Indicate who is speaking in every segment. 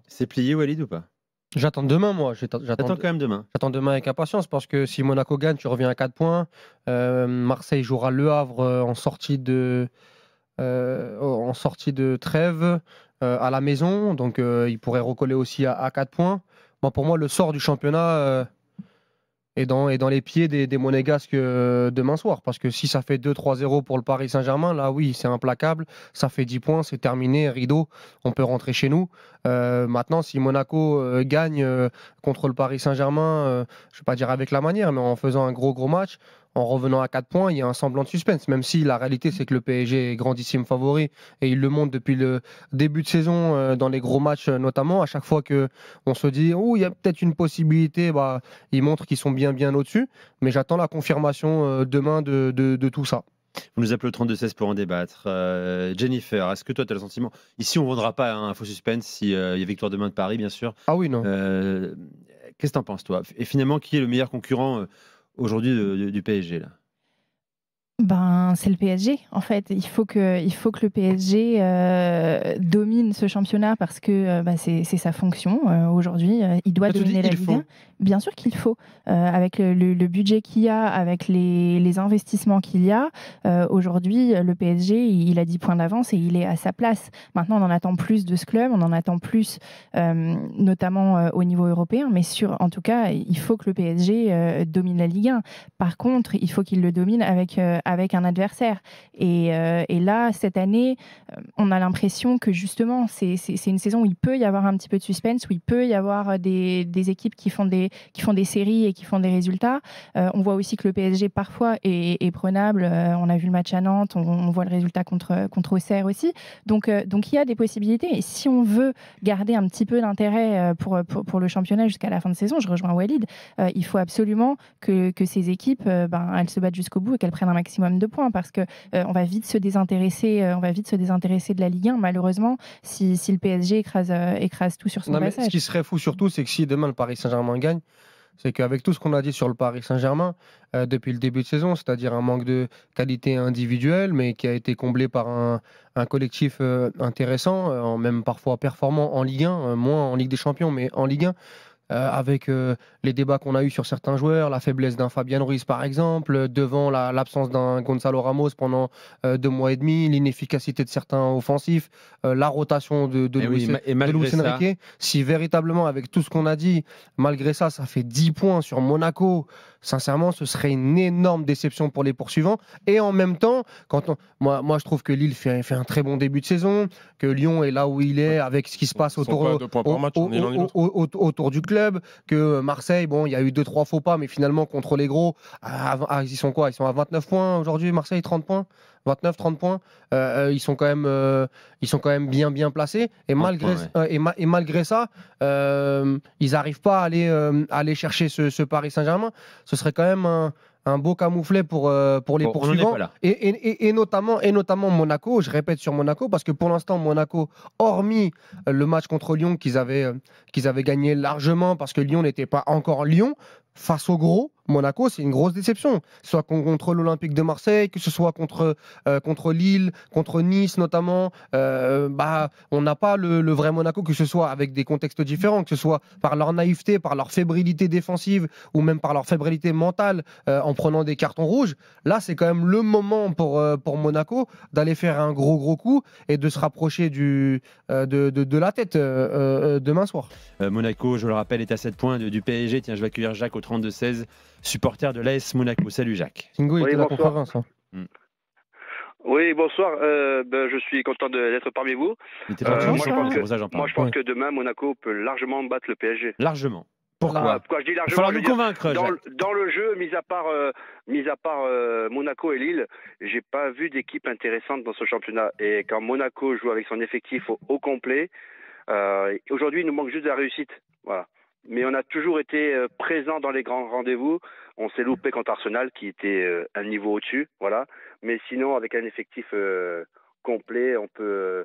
Speaker 1: C'est plié, Walid, ou pas?
Speaker 2: J'attends demain, moi.
Speaker 1: J'attends quand même demain.
Speaker 2: J'attends demain avec impatience parce que si Monaco gagne, tu reviens à 4 points. Marseille jouera Le Havre en sortie de trêve à la maison. Donc, il pourrait recoller aussi à 4 points. Bon, pour moi, le sort du championnat est dans les pieds des Monégasques demain soir. Parce que si ça fait 2-3-0 pour le Paris Saint-Germain, là, oui, c'est implacable. Ça fait 10 points, c'est terminé, rideau. On peut rentrer chez nous. Maintenant, si Monaco gagne contre le Paris Saint-Germain, je ne vais pas dire avec la manière, mais en faisant un gros match, en revenant à 4 points, il y a un semblant de suspense. Même si la réalité, c'est que le PSG est grandissime favori et il le montre depuis le début de saison dans les gros matchs notamment. À chaque fois que on se dit, oh, il y a peut-être une possibilité, bah, ils montrent qu'ils sont bien au-dessus. Mais j'attends la confirmation demain de tout ça.
Speaker 1: Vous nous appelez au 32-16 pour en débattre. Jennifer, est-ce que toi, tu as le sentiment... Ici, on ne vendra pas un faux suspense s'il y a victoire demain de Paris, bien sûr.
Speaker 2: Ah oui, non.
Speaker 1: Qu'est-ce que tu en penses, toi? Et finalement, qui est le meilleur concurrent aujourd'hui du PSG là?
Speaker 3: Ben, c'est le PSG, en fait. Il faut que le PSG domine ce championnat parce que c'est sa fonction aujourd'hui. Il doit dominer la Ligue 1. Bien sûr qu'il faut. Avec le budget qu'il y a, avec les investissements qu'il y a, aujourd'hui, le PSG, il a 10 points d'avance et il est à sa place. Maintenant, on en attend plus de ce club, on en attend plus, notamment au niveau européen. Mais en tout cas, il faut que le PSG domine la Ligue 1. Par contre, il faut qu'il le domine avec un adversaire. Et là, cette année, on a l'impression que justement, c'est une saison où il peut y avoir un petit peu de suspense, où il peut y avoir des équipes qui font des séries et qui font des résultats. On voit aussi que le PSG, parfois, est prenable. On a vu le match à Nantes, on voit le résultat contre Auxerre aussi. Donc, il y a des possibilités. Et si on veut garder un petit peu d'intérêt pour le championnat jusqu'à la fin de saison, je rejoins Walid, il faut absolument que ces équipes, elles se battent jusqu'au bout et qu'elles prennent un maximum de points parce que on va vite se désintéresser de la Ligue 1 malheureusement si le PSG écrase tout sur son passage.
Speaker 2: Ce qui serait fou surtout, c'est que si demain le Paris Saint-Germain gagne, c'est qu'avec tout ce qu'on a dit sur le Paris Saint-Germain depuis le début de saison, c'est-à-dire un manque de qualité individuelle, mais qui a été comblé par un collectif intéressant, même parfois performant en Ligue 1, moins en Ligue des Champions, mais en Ligue 1. Avec les débats qu'on a eus sur certains joueurs, la faiblesse d'un Fabian Ruiz par exemple, devant l'absence d'un Gonzalo Ramos pendant 2 mois et demi, l'inefficacité de certains offensifs, la rotation de Luis Enrique. Si véritablement, avec tout ce qu'on a dit, malgré ça, ça fait 10 points sur Monaco, sincèrement, ce serait une énorme déception pour les poursuivants. Et en même temps, moi je trouve que Lille fait un très bon début de saison, que Lyon est là où il est avec ce qui se passe autour du club, que Marseille, bon, il y a eu 2-3 faux pas, mais finalement, contre les gros, ils sont quoi? Ils sont à 29 points aujourd'hui, Marseille, 30 points 29-30 points, ils sont quand même bien placés et malgré ça, ils n'arrivent pas à aller chercher ce Paris Saint-Germain. Ce serait quand même un beau camouflet pour les poursuivants et notamment Monaco. Je répète sur Monaco parce que pour l'instant Monaco, hormis le match contre Lyon qu'ils avaient gagné largement parce que Lyon n'était pas encore Lyon, face au gros, Monaco, c'est une grosse déception. Soit contre l'Olympique de Marseille, que ce soit contre Lille, contre Nice notamment. On n'a pas le vrai Monaco, que ce soit avec des contextes différents, que ce soit par leur naïveté, par leur fébrilité défensive ou même par leur fébrilité mentale en prenant des cartons rouges. Là, c'est quand même le moment pour Monaco d'aller faire un gros coup et de se rapprocher de la tête demain soir.
Speaker 1: Monaco, je le rappelle, est à 7 points du PSG. Tiens, je vais accueillir Jacques au 32-16, supporter de l'AS Monaco. Salut Jacques.
Speaker 2: Kingo était à la conférence.
Speaker 4: Oui, bonsoir. Je suis content d'être parmi vous.
Speaker 1: Moi,
Speaker 4: je pense que demain, Monaco peut largement battre le PSG.
Speaker 1: Largement. Pourquoi?
Speaker 4: Je dis largement.
Speaker 1: Il va falloir nous convaincre.
Speaker 4: Dans le jeu, mis à part Monaco et Lille, j'ai pas vu d'équipe intéressante dans ce championnat. Et quand Monaco joue avec son effectif au complet, aujourd'hui, il nous manque juste de la réussite. Voilà. Mais on a toujours été présent dans les grands rendez-vous. On s'est loupé contre Arsenal, qui était un niveau au-dessus. Voilà. Mais sinon, avec un effectif complet, on peut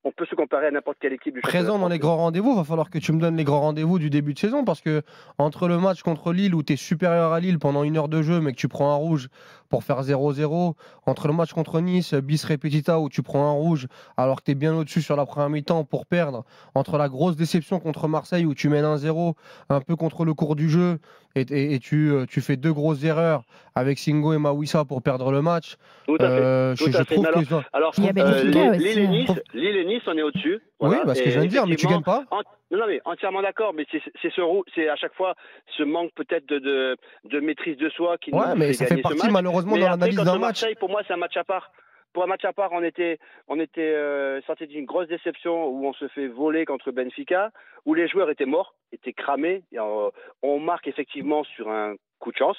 Speaker 4: on peut se comparer à n'importe quelle équipe du championnat.
Speaker 2: Présent dans les grands rendez-vous, il va falloir que tu me donnes les grands rendez-vous du début de saison, parce que entre le match contre Lille où tu es supérieur à Lille pendant 1 heure de jeu mais que tu prends un rouge pour faire 0-0, entre le match contre Nice, bis repetita, où tu prends un rouge alors que tu es bien au-dessus sur la première mi-temps pour perdre, entre la grosse déception contre Marseille où tu mènes 1-0 un peu contre le cours du jeu et tu fais 2 grosses erreurs avec Singo et Mawissa pour perdre le match.
Speaker 4: Tout à fait.
Speaker 2: Je trouve que...
Speaker 4: Alors,
Speaker 3: il y a Benfica aussi.
Speaker 4: Lille et Nice, on est au-dessus.
Speaker 2: Voilà. Oui, parce que je viens de dire, mais tu gagnes pas.
Speaker 4: Non, mais entièrement d'accord, mais c'est à chaque fois ce manque peut-être de maîtrise de soi qui nous fait gagner ce match.
Speaker 2: Ça fait partie malheureusement dans l'analyse d'un match.
Speaker 4: Marseille, pour moi, c'est un match à part. Pour un match à part, on était sorti d'une grosse déception où on se fait voler contre Benfica, où les joueurs étaient morts, étaient cramés. Et on marque effectivement sur un coup de chance,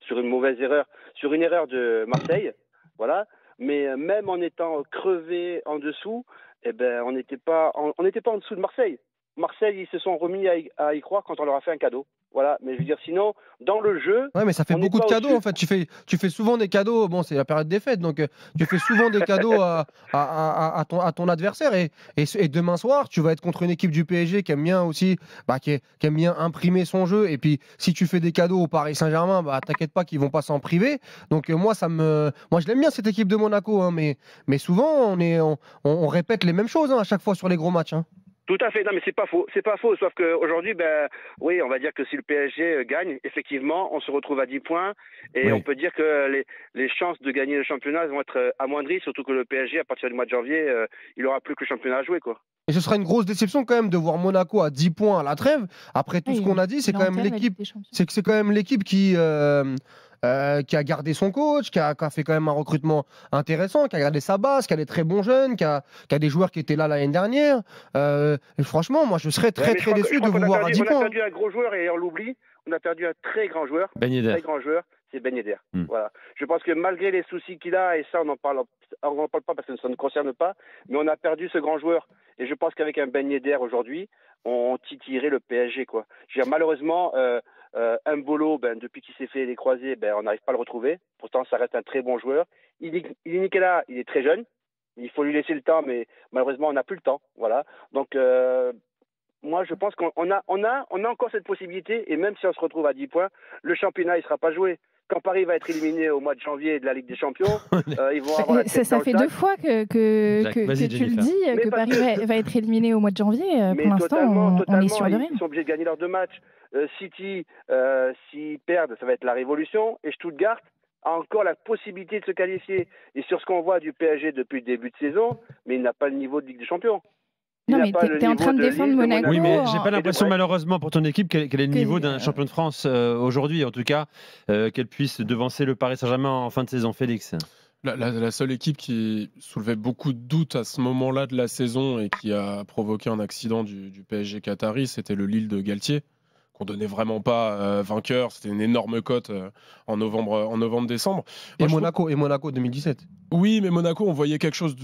Speaker 4: sur une mauvaise erreur, sur une erreur de Marseille, voilà. Mais même en étant crevé en dessous, eh ben on n'était pas en dessous de Marseille. Marseille, ils se sont remis à y croire quand on leur a fait un cadeau. Voilà, mais je veux dire, sinon, dans le jeu...
Speaker 2: Ouais, mais ça fait beaucoup de cadeaux, en fait. Tu fais souvent des cadeaux, bon, c'est la période des fêtes, donc tu fais souvent des cadeaux à ton adversaire. Et demain soir, tu vas être contre une équipe du PSG qui aime bien aussi, qui aime bien imprimer son jeu. Et puis, si tu fais des cadeaux au Paris Saint-Germain, t'inquiète pas qu'ils vont pas s'en priver. Donc, moi, je l'aime bien, cette équipe de Monaco, hein, mais souvent, on répète les mêmes choses, hein, à chaque fois sur les gros matchs. Hein.
Speaker 4: Tout à fait, non mais c'est pas faux, sauf qu'aujourd'hui, oui, on va dire que si le PSG gagne, effectivement, on se retrouve à 10 points et on peut dire que les chances de gagner le championnat vont être amoindries, surtout que le PSG, à partir du mois de janvier, il aura plus que le championnat à jouer, quoi.
Speaker 2: Et ce sera une grosse déception quand même de voir Monaco à 10 points à la trêve. Après tout ce qu'on a dit, c'est quand même l'équipe qui a gardé son coach, qui a fait quand même un recrutement intéressant, qui a gardé sa base, qui a des très bons jeunes, qui a des joueurs qui étaient là l'année dernière. Et franchement, moi, je serais très déçu de vous voir à 10 points.
Speaker 4: On a perdu un gros joueur et on l'oublie. On a perdu un très grand joueur.
Speaker 1: Ben Yedder.
Speaker 4: Très grand joueur, c'est Ben Yedder. Voilà. Je pense que malgré les soucis qu'il a, et ça, on n'en parle pas parce que ça ne nous concerne pas, mais on a perdu ce grand joueur. Et je pense qu'avec un Ben Yedder aujourd'hui, on titillerait le PSG, quoi. Malheureusement, Mbolo, depuis qu'il s'est fait les croisés, on n'arrive pas à le retrouver. Pourtant, ça reste un très bon joueur. Nikela, il est très jeune. Il faut lui laisser le temps, mais malheureusement, on n'a plus le temps. Voilà. Donc, moi, je pense qu'on a encore cette possibilité. Et même si on se retrouve à 10 points, le championnat, il ne sera pas joué. Quand Paris va être éliminé au mois de janvier de la Ligue des Champions, ils vont avoir
Speaker 3: ça fait 2 fois que tu le dis, que Paris va être éliminé au mois de janvier. Pour l'instant, on est sûr de rien.
Speaker 4: Ils sont obligés de gagner leurs 2 matchs. City, s'ils perdent, ça va être la révolution. Et Stuttgart a encore la possibilité de se qualifier. Et sur ce qu'on voit du PSG depuis le début de saison, mais il n'a pas le niveau de Ligue des Champions.
Speaker 3: Non, mais t'es en train de défendre Monaco.
Speaker 1: Oui, mais j'ai pas l'impression, malheureusement, pour ton équipe, qu'elle ait le niveau d'un champion de France aujourd'hui, en tout cas, qu'elle puisse devancer le Paris Saint-Germain en fin de saison. Félix.
Speaker 5: La seule équipe qui soulevait beaucoup de doutes à ce moment-là de la saison et qui a provoqué un accident du PSG qatari, c'était le Lille de Galtier, qu'on donnait vraiment pas vainqueur. C'était une énorme cote en novembre-décembre.
Speaker 2: Et Monaco 2017.
Speaker 5: Oui, mais Monaco, on voyait quelque chose.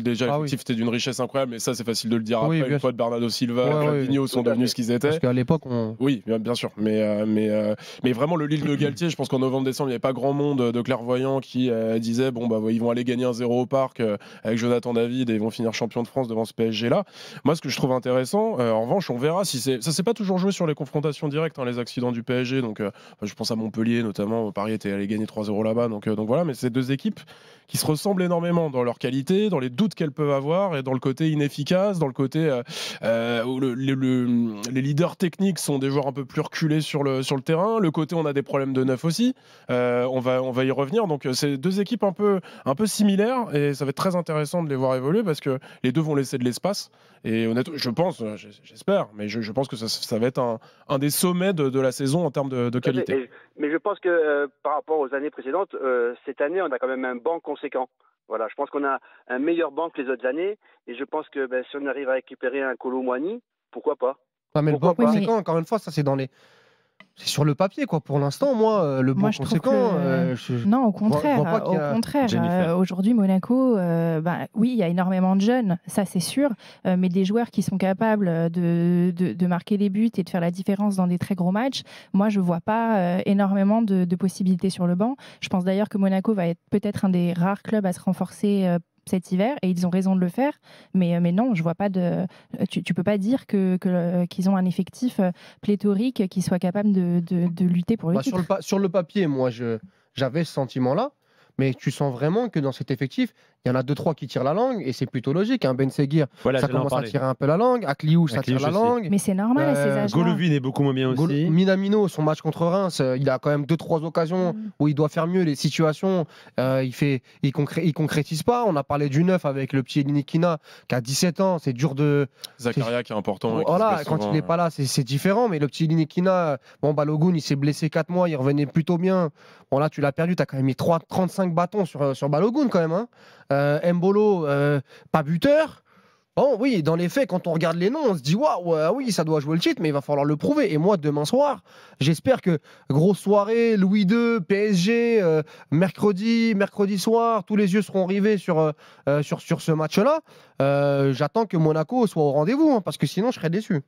Speaker 5: Déjà, l'effectif était d'une richesse incroyable, mais ça, c'est facile de le dire après. Une fois de Bernardo Silva, Fabinho sont devenus ce qu'ils étaient.
Speaker 2: Parce qu'à l'époque,
Speaker 5: Oui, bien sûr. Mais vraiment, le Lille de Galtier, je pense qu'en novembre-décembre, il n'y avait pas grand monde de clairvoyants qui disaient ils vont aller gagner 1-0 au parc avec Jonathan David et ils vont finir champion de France devant ce PSG-là. Moi, ce que je trouve intéressant, en revanche, on verra si c'est. Ça s'est pas toujours joué sur les confrontations directes, les accidents du PSG. Donc, je pense à Montpellier, notamment. Paris était allé gagner 3-0 là-bas. Donc voilà, mais c'est 2 équipes qui se ressemblent énormément dans leur qualité, dans les doutes qu'elles peuvent avoir et dans le côté inefficace, dans le côté où les leaders techniques sont des joueurs un peu plus reculés sur le terrain. Le côté, on a des problèmes de neuf aussi. On va y revenir. Donc, c'est 2 équipes un peu similaires et ça va être très intéressant de les voir évoluer parce que les 2 vont laisser de l'espace. Et honnêtement, je pense, j'espère, mais je pense que ça va être un des sommets de la saison en termes de qualité.
Speaker 4: Mais je pense que par rapport aux années précédentes, cette année, on a quand même un banc conséquent. Voilà, je pense qu'on a un meilleur banc que les autres années. Et je pense que si on arrive à récupérer un Kolo Muani, pourquoi pas?
Speaker 2: Mais le banc conséquent, encore une fois, ça c'est c'est sur le papier, quoi. Pour l'instant, le banc conséquent.
Speaker 3: Non, au contraire. Aujourd'hui, Monaco, oui, il y a énormément de jeunes, ça c'est sûr, mais des joueurs qui sont capables de marquer les buts et de faire la différence dans des très gros matchs. Moi, je vois pas énormément de possibilités sur le banc. Je pense d'ailleurs que Monaco va être peut-être un des rares clubs à se renforcer cet hiver et ils ont raison de le faire. Mais non, je vois pas de. Tu peux pas dire qu'ils ont un effectif pléthorique qui soit capable de lutter pour le titre.
Speaker 2: Sur le papier, moi, j'avais ce sentiment-là. Mais tu sens vraiment que dans cet effectif, il y en a 2-3 qui tirent la langue et c'est plutôt logique. Ben Seguir, ça commence à tirer un peu la langue. Akliouche, ça tire la langue.
Speaker 3: Mais c'est normal à ces âges-là.
Speaker 1: Golovin est beaucoup moins bien aussi.
Speaker 2: Minamino, son match contre Reims, il a quand même 2-3 occasions où il doit faire mieux les situations. Il concrétise pas. On a parlé du 9 avec le petit Linikina qui a 17 ans. C'est dur de.
Speaker 5: Zakaria qui est important.
Speaker 2: Voilà, quand il n'est pas là, c'est différent. Mais le petit Linikina, Balogun, il s'est blessé 4 mois, il revenait plutôt bien. Bon, là, tu l'as perdu. Tu as quand même mis 35 bâtons sur Balogun quand même. Hein. Mbolo, pas buteur. Bon, oui, dans les faits, quand on regarde les noms, on se dit waouh, oui, ça doit jouer le titre, mais il va falloir le prouver. Et moi, demain soir, j'espère que grosse soirée, Louis II, PSG, mercredi soir, tous les yeux seront rivés sur ce match-là. J'attends que Monaco soit au rendez-vous, hein, parce que sinon, je serais déçu.